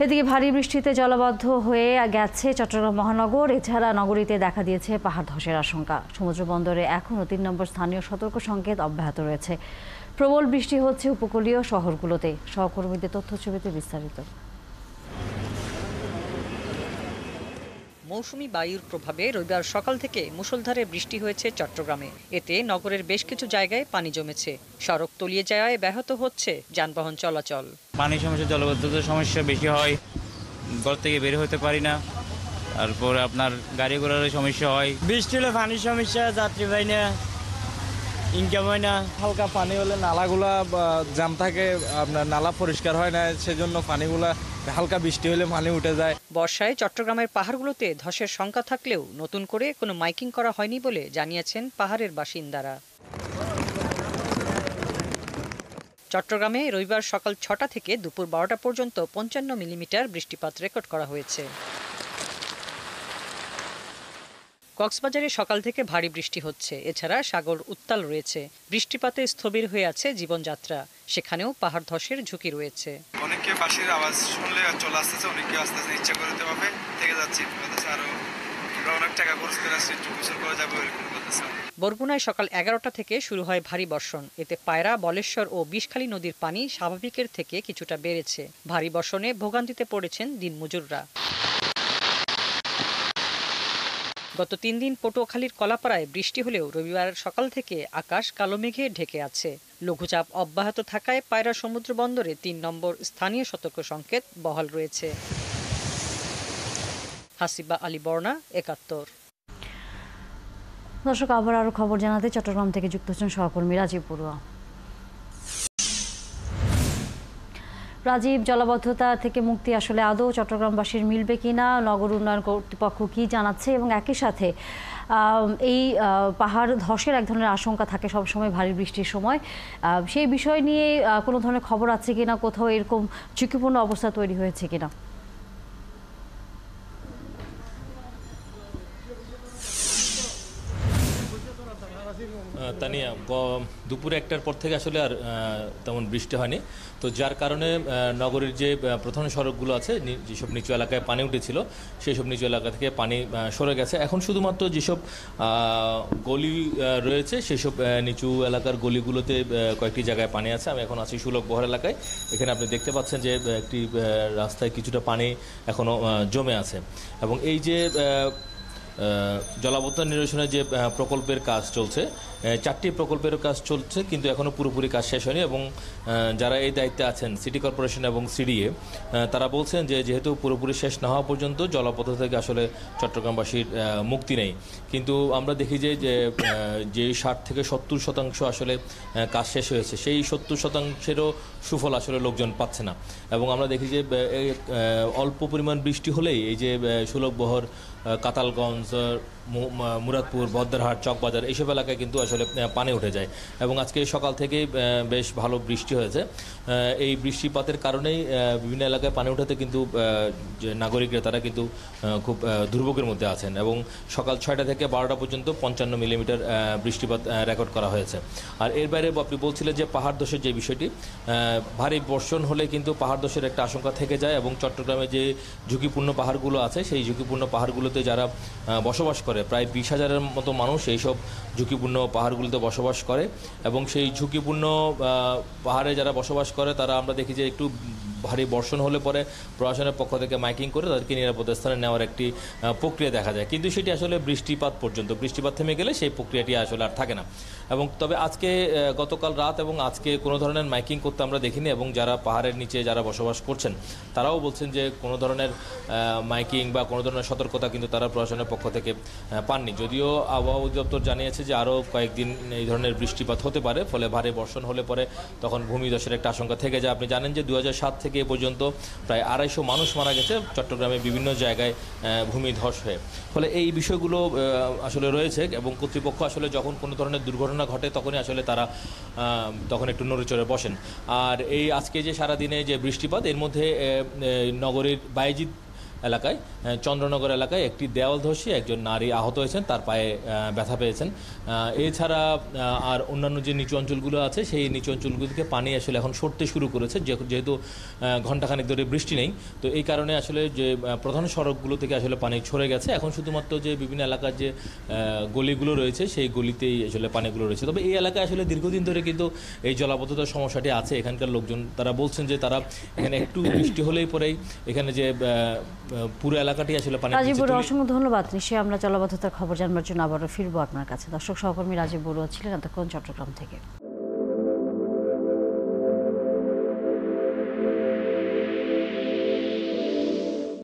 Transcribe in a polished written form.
এদিকে ভারী বৃষ্টিতে জলাবদ্ধ হয়ে গেছে চট্টগ্রাম মহানগর। এছাড়া নগরীতে দেখা দিয়েছে পাহাড় ধসের আশঙ্কা। সমুদ্র বন্দরে এখনও ৩ নম্বর স্থানীয় সতর্ক সংকেত অব্যাহত রয়েছে। প্রবল বৃষ্টি হচ্ছে উপকূলীয় শহরগুলোতে। সহকর্মীদের তথ্যছবিতে বিস্তারিত। মৌসুমী বায়ুর প্রভাবে রবিবার সকাল থেকে মুষলধারে বৃষ্টি হয়েছে চট্টগ্রামে। এতে নগরের বেশ কিছু জায়গায় পানি জমেছে। সড়ক তলিয়ে যাওয়ায় ব্যাহত হচ্ছে যানবাহন চলাচল। পানির সমস্যা, জলবদ্ধতার সমস্যা বেশি হয়, ঘর থেকে বের হতে পারি না। তারপর আপনার গাড়ি ঘোড়ার সমস্যা হয়। বৃষ্টি হলে পানির সমস্যা, যাত্রী পাই না, ইনকাম হয় না। হালকা পানি হলে নালাগুলা জাম থাকে, আপনার নালা পরিষ্কার হয় না, সেজন্য পানিগুলা হালকা বৃষ্টি হলে পানি উঠে যায়। বর্ষায় চট্টগ্রামের পাহাড়গুলোতে ধসের শঙ্কা থাকলেও নতুন করে কোনো মাইকিং করা হয়নি বলে জানিয়েছেন পাহাড়ের বাসিন্দারা। চট্টগ্রামে রবিবার সকাল ৬টা থেকে দুপুর ১২টা পর্যন্ত ৫৫ মিলিমিটার বৃষ্টিপাত রেকর্ড করা হয়েছে। কক্সবাজারে সকাল থেকে ভারী বৃষ্টি হচ্ছে। এছাড়া সাগর উত্তাল রয়েছে। বৃষ্টিপাতে স্থবির হয়ে আছে জীবনযাত্রা। সেখানেও পাহাড় ধসের ঝুঁকি রয়েছে। অনেকে বাঁশির আওয়াজ শুনলে চলে আসতেছে, অনেকে আস্তে আস্তে ইচ্ছা করতে হবে থেকে যাচ্ছি। আরো অনেক টাকা খরচ করে আসছে, একটু গোসল করা যাবে এরকম করতেছে। বরগুনায় সকাল ১১টা থেকে শুরু হয় ভারী বর্ষণ। এতে পায়রা, বলেশ্বর ও বিষখালী নদীর পানি স্বাভাবিকের থেকে কিছুটা বেড়েছে। ভারী বর্ষণে ভোগান্তিতে পড়েছেন দিনমজুররা। গত ৩ দিন পটুয়াখালীর কলাপাড়ায় বৃষ্টি হলেও রবিবার সকাল থেকে আকাশ কালো মেঘে ঢেকে আছে। লঘুচাপ অব্যাহত থাকায় পায়রা সমুদ্র বন্দরে ৩ নম্বর স্থানীয় সতর্ক সংকেত বহাল রয়েছে। হাসিবা আলী বর্ণা, ৭১। দর্শক, আবার আরো খবর জানাতে চট্টগ্রাম থেকে যুক্ত হচ্ছেন সহকর্মী রাজীব বড়ুয়া। রাজীব, জলাবদ্ধতা থেকে মুক্তি আসলে আদৌ চট্টগ্রামবাসীর মিলবে কিনা, নগর উন্নয়ন কর্তৃপক্ষ কি জানাচ্ছে, এবং একই সাথে এই পাহাড় ধসের এক ধরনের আশঙ্কা থাকে সবসময় ভারী বৃষ্টির সময়, সেই বিষয় নিয়ে কোনো ধরনের খবর আছে কিনা, কোথাও এরকম ঝুঁকিপূর্ণ অবস্থা তৈরি হয়েছে কিনা? তানিয়া, দুপুরে ১টার পর থেকে আসলে আর তেমন বৃষ্টি হয়নি। তো যার কারণে নগরের যে প্রধান সড়কগুলো আছে, যেসব নিচু এলাকায় পানি উঠেছিল সেই সব নিচু এলাকা থেকে পানি সরে গেছে। এখন শুধুমাত্র যেসব গলি রয়েছে সেসব নিচু এলাকার গলিগুলোতে কয়েকটি জায়গায় পানি আছে। আমি এখন আছি সুলভ বহর এলাকায়। এখানে আপনি দেখতে পাচ্ছেন যে একটি রাস্তায় কিছুটা পানি এখনও জমে আছে। এবং এই যে জলাবদ্ধতা নিরসনের যে প্রকল্পের কাজ চলছে, 4টি প্রকল্পের কাজ চলছে, কিন্তু এখনও পুরোপুরি কাজ শেষ হয়নি। এবং যারা এই দায়িত্বে আছেন, সিটি কর্পোরেশন এবং সিডিএ, তারা বলছেন যে যেহেতু পুরোপুরি শেষ না হওয়া পর্যন্ত জলাবদ্ধতা থেকে আসলে চট্টগ্রামবাসীর মুক্তি নেই। কিন্তু আমরা দেখি যে 60 থেকে 70% আসলে কাজ শেষ হয়েছে, সেই 70%-এরও সুফল আসলে লোকজন পাচ্ছে না। এবং আমরা দেখি যে অল্প পরিমাণ বৃষ্টি হলেই এই যে সুলভবহর, কাতালগঞ্জ, মুরাদপুর, বদ্দারহাট, চকবাজার এইসব এলাকায় কিন্তু আসলে পানি উঠে যায়। এবং আজকে সকাল থেকেই বেশ ভালো বৃষ্টি হয়েছে। এই বৃষ্টিপাতের কারণেই বিভিন্ন এলাকায় পানি ওঠাতে কিন্তু যে নাগরিকরা তারা কিন্তু খুব দুর্ভোগের মধ্যে আছেন। এবং সকাল 6টা থেকে 12টা পর্যন্ত 55 মিলিমিটার বৃষ্টিপাত রেকর্ড করা হয়েছে। আর এর বাইরে আপনি বলছিলেন যে পাহাড় ধসের যে বিষয়টি, ভারী বর্ষণ হলে কিন্তু পাহাড় ধসের একটা আশঙ্কা থেকে যায়। এবং চট্টগ্রামে যে ঝুঁকিপূর্ণ পাহাড়গুলো আছে, সেই ঝুঁকিপূর্ণ পাহাড়গুলোতে যারা বসবাস করে, প্রায় 20,000-এর মতো মানুষ এইসব ঝুঁকিপূর্ণ পাহাড়গুলোতে বসবাস করে। এবং সেই ঝুঁকিপূর্ণ পাহাড়ে যারা বসবাস করে তারা, আমরা দেখি যে একটু ভারী বর্ষণ হলে পরে প্রশাসনের পক্ষ থেকে মাইকিং করে তাদেরকে নিরাপদ স্থানে নেওয়ার একটি প্রক্রিয়া দেখা যায়। কিন্তু সেটি আসলে বৃষ্টিপাত পর্যন্ত, বৃষ্টিপাত থেমে গেলে সেই প্রক্রিয়াটি আসলে আর থাকে না। এবং তবে আজকে, গতকাল রাত এবং আজকে কোনো ধরনের মাইকিং করতে আমরা দেখিনি। এবং যারা পাহাড়ের নিচে যারা বসবাস করছেন তারাও বলছেন যে কোনো ধরনের মাইকিং বা কোনো ধরনের সতর্কতা কিন্তু তারা প্রশাসনের পক্ষ থেকে পাননি। যদিও আবহাওয়া অধিদপ্তর জানিয়েছে যে আরও কয়েকদিন এই ধরনের বৃষ্টিপাত হতে পারে, ফলে ভারী বর্ষণ হলে পরে তখন ভূমিধসের একটা আশঙ্কা থেকে যায়। আপনি জানেন যে 2007 থেকে এ পর্যন্ত প্রায় 250 মানুষ মারা গেছে চট্টগ্রামে বিভিন্ন জায়গায় ভূমিধস হয়ে। ফলে এই বিষয়গুলো আসলে রয়েছে। এবং কর্তৃপক্ষ আসলে যখন কোনো ধরনের দুর্ঘটনা ঘটে তখনই আসলে তারা তখন একটু নড়েচড়ে বসেন। আর এই আজকে যে সারাদিনে যে বৃষ্টিপাত, এর মধ্যে নগরীর বায়েজিদ এলাকায় চন্দ্রনগর এলাকায় একটি দেওয়াল ধসে একজন নারী আহত হয়েছেন, তার পায়ে ব্যথা পেয়েছেন। এছাড়া আর অন্যান্য যে নিচু অঞ্চলগুলো আছে সেই নিচু অঞ্চলগুলো থেকে পানি আসলে এখন সরতে শুরু করেছে, যেহেতু ঘণ্টাখানেক ধরে বৃষ্টি নেই। তো এই কারণে আসলে যে প্রধান সড়কগুলো থেকে আসলে পানি সরে গেছে। এখন শুধুমাত্র যে বিভিন্ন এলাকার যে গলিগুলো রয়েছে সেই গলিতেই আসলে পানিগুলো রয়েছে। তবে এই এলাকায় আসলে দীর্ঘদিন ধরে কিন্তু এই জলাবদ্ধতার সমস্যাটি আছে। এখানকার লোকজন তারা বলছেন যে তারা এখানে একটু বৃষ্টি হলেই পরেই এখানে যে পুরো এলাকাটি আসলে পানি। রাজীব বড়ুয়া, অসংখ্য ধন্যবাদ। নিশ্চয়ই আমরা জলাবদ্ধতার খবর জানবার জন্য আবারও ফিরবো আপনার কাছে। দর্শক সহকর্মী রাজীব বড়ুয়া ছিলেন এতক্ষণ চট্টগ্রাম থেকে।